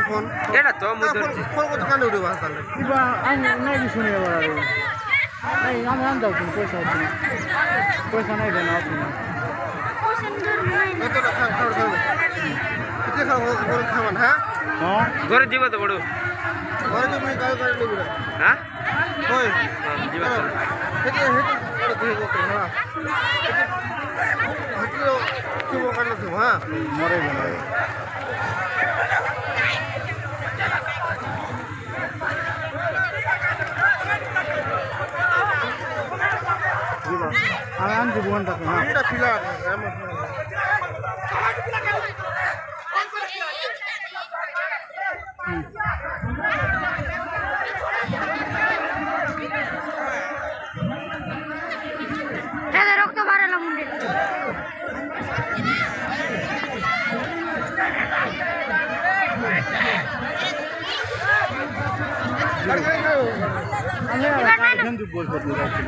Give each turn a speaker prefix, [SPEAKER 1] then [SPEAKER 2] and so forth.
[SPEAKER 1] phone
[SPEAKER 2] এটা তো মুদর
[SPEAKER 1] phone কত কানে উঠে বাস তাহলে
[SPEAKER 3] কিবা আমি নাই কিছু নেই এবার নাই আমি আনতে হচ্ছে পয়সা হচ্ছে না পয়সা নাই দেন আছে না
[SPEAKER 1] কত টাকা খাওয়া খাবে কিতে খাওয়া করে খাবেন হ্যাঁ
[SPEAKER 3] হ্যাঁ
[SPEAKER 2] ঘরে দিব তো বড়
[SPEAKER 1] ঘরে তুমি কাজ করে নেবে
[SPEAKER 2] হ্যাঁ
[SPEAKER 1] কই
[SPEAKER 2] দিব
[SPEAKER 1] হেতে হেতে করে দিয়ে করতে হ্যাঁ হেতে কি বকার না তুমি হ্যাঁ
[SPEAKER 3] মরে গেল আমি আনছি বোনটাকে হ্যাঁ
[SPEAKER 1] এটা ছিল
[SPEAKER 4] রক্ত বাড়ালাম মুন্ডে
[SPEAKER 3] আমি এখান থেকে বই করতে যাচ্ছি